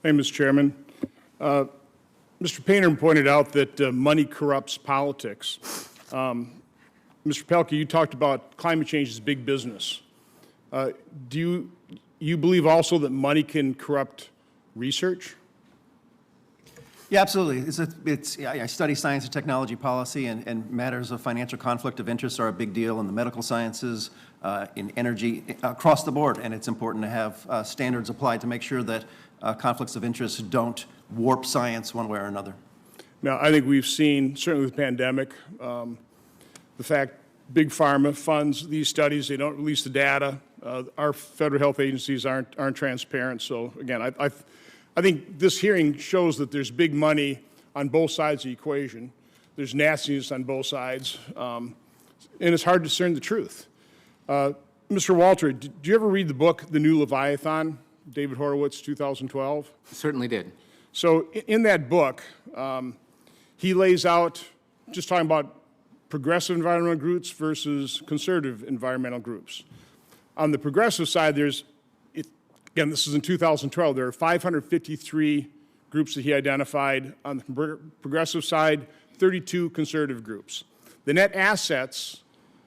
Hey, Mr. Chairman. Mr. Painter pointed out that money corrupts politics. Mr. Pelkey, you talked about climate change as big business. Do you believe also that money can corrupt research? Yeah, absolutely. I study science and technology policy, and matters of financial conflict of interest are a big deal in the medical sciences, in energy, across the board. And it's important to have standards applied to make sure that conflicts of interest don't warp science one way or another. Now, I think we've seen, certainly with the pandemic, the fact big pharma funds these studies. They don't release the data. Our federal health agencies aren't transparent. So, again, I think this hearing shows that there's big money on both sides of the equation. There's nastiness on both sides, and it's hard to discern the truth. Mr. Walter, did you ever read the book, The New Leviathan, David Horowitz, 2012? Certainly did. So in that book, he lays out, just talking about progressive environmental groups versus conservative environmental groups. On the progressive side, again, this is in 2012, there are 553 groups that he identified. On the progressive side, 32 conservative groups. The net assets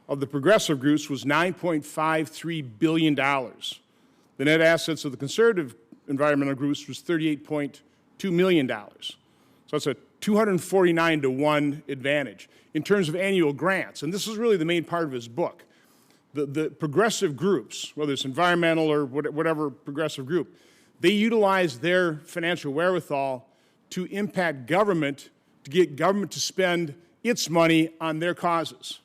of the progressive groups was $9.53 billion. The net assets of the conservative environmental groups was $38.2 million. So it's a 249-to-1 advantage. In terms of annual grants, and this is really the main part of his book, the progressive groups, whether it's environmental or whatever progressive group, they utilize their financial wherewithal to impact government, to get government to spend its money on their causes,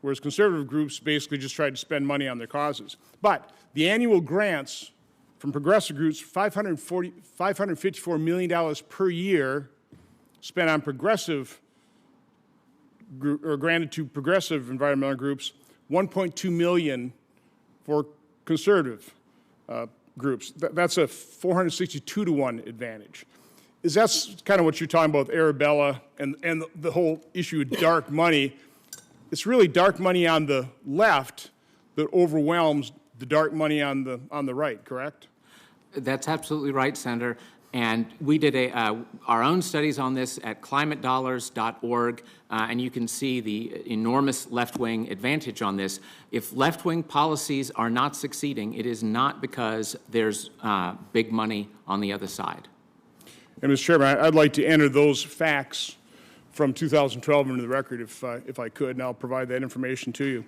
whereas conservative groups basically just try to spend money on their causes. But the annual grants from progressive groups, $554 million per year spent on progressive, or granted to progressive environmental groups, 1.2 million for conservative groups. That's a 462-to-1 advantage. That's kind of what you're talking about with Arabella and the whole issue of dark money. It's really dark money on the left that overwhelms the dark money on the right, correct? That's absolutely right, Senator. And we did our own studies on this at climatedollars.org, and you can see the enormous left-wing advantage on this. If left-wing policies are not succeeding, it is not because there's big money on the other side. And Mr. Chairman, I'd like to enter those facts from 2012 into the record if I could, and I'll provide that information to you.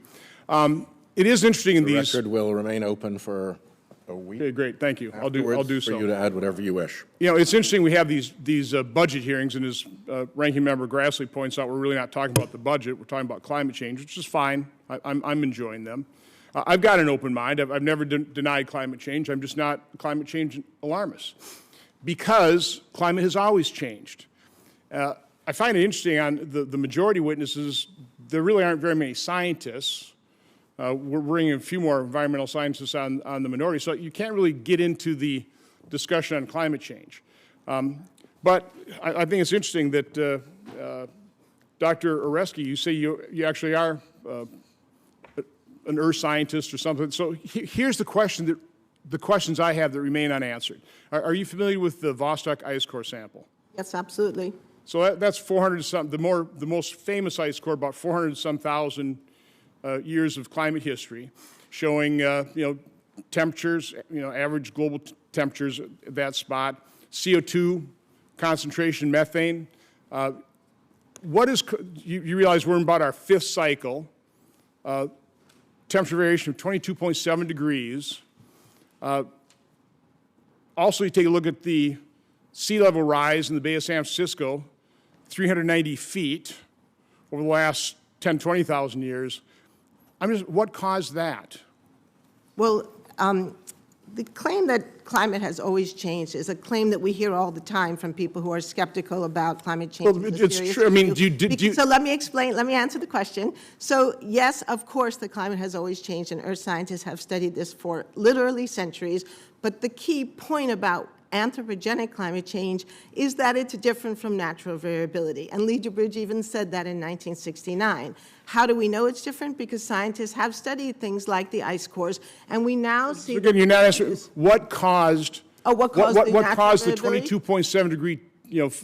It is interesting in these... The record will remain open for a week. Okay, great, thank you. I'll do so. For you to add whatever you wish. You know, it's interesting we have these budget hearings, and as Ranking Member Grassley points out, we're really not talking about the budget. We're talking about climate change, which is fine. I'm enjoying them. I've got an open mind. I've never denied climate change. I'm just not a climate change alarmist because climate has always changed. I find it interesting on the majority witnesses, there really aren't very many scientists. We're bringing a few more environmental scientists on the minority, so you can't really get into the discussion on climate change. But I think it's interesting that Dr. Oreski, you say you actually are an earth scientist or something. So here's the questions I have that remain unanswered. Are you familiar with the Vostok ice core sample? Yes, absolutely. So that's 400 some. The most famous ice core, about 400 some thousand years of climate history, showing temperatures, average global temperatures at that spot, CO2 concentration, methane. You realize we're in about our fifth cycle. Temperature variation of 22.7 degrees. Also, you take a look at the sea level rise in the Bay of San Francisco, 390 feet over the last 10, 20,000 years. What caused that? Well, the claim that climate has always changed is a claim that we hear all the time from people who are skeptical about climate change. Well, it's true. I mean, So let me explain. Let me answer the question. So yes, of course, the climate has always changed, and earth scientists have studied this for literally centuries. But the key point about anthropogenic climate change is that it's different from natural variability. And Lee DuBridge even said that in 1969. How do we know it's different? Because scientists have studied things like the ice cores, and we now see... Again, you're not answering what caused Oh, what caused the What natural caused the variability? 22.7 degree,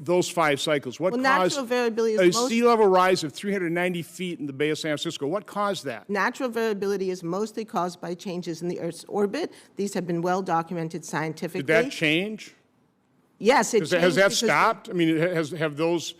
those 5 cycles? What Well, caused natural variability a is most... sea level rise of 390 feet in the Bay of San Francisco? What caused that? Natural variability is mostly caused by changes in the Earth's orbit. These have been well documented scientifically. Did that change? Yes, it changed. Has that because stopped? I mean, have those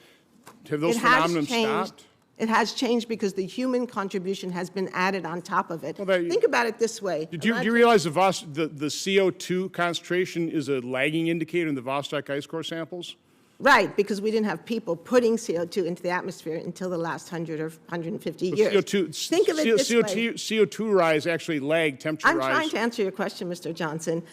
it has phenomena changed. stopped? It has changed because the human contribution has been added on top of it. Well, that- Think about it this way. Do you Imagine- realize the CO2 concentration is a lagging indicator in the Vostok ice core samples? Right, because we didn't have people putting CO2 into the atmosphere until the last 100 or 150 years. Think of it this way. CO2 rise actually lagged temperature I'm rise. trying to answer your question, Mr. Johnson.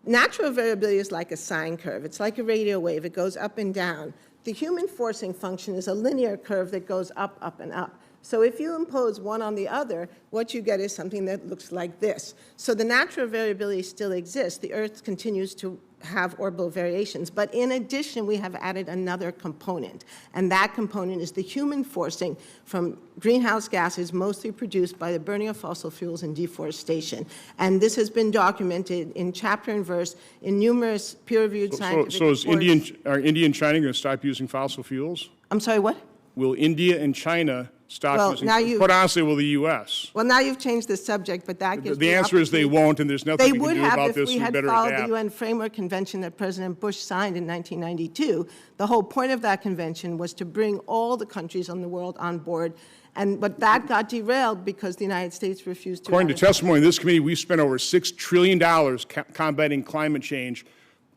Natural variability is like a sine curve. It's like a radio wave. It goes up and down. The human forcing function is a linear curve that goes up, up, and up. So if you impose one on the other, what you get is something that looks like this. So the natural variability still exists. The Earth continues to have orbital variations. But in addition, we have added another component. And that component is the human forcing from greenhouse gases mostly produced by the burning of fossil fuels and deforestation. And this has been documented in chapter and verse in numerous peer-reviewed scientific So is reports. are India and China going to stop using fossil fuels? I'm sorry, what? Will India and China stop Well, using? now you- Quite honestly, will the U.S.? Well, now you've changed the subject, but that gives The me answer is they opportunity. won't, and there's nothing They we can would do have about if this. we We had better followed the adapt. UN Framework Convention that President Bush signed in 1992. The whole point of that convention was to bring all the countries in the world on board, but that got derailed because the United States refused to. According to ratify. testimony in this committee, we spent over $6 trillion combating climate change.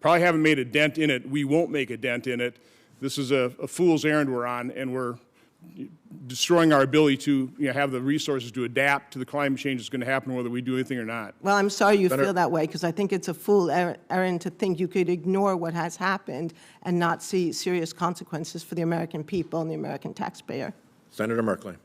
Probably haven't made a dent in it. We won't make a dent in it. This is a fool's errand we're on, and we're destroying our ability to have the resources to adapt to the climate change that's going to happen whether we do anything or not. Well, I'm sorry you feel that way, because I think it's a fool errand to think you could ignore what has happened and not see serious consequences for the American people and the American taxpayer. Senator Merkley.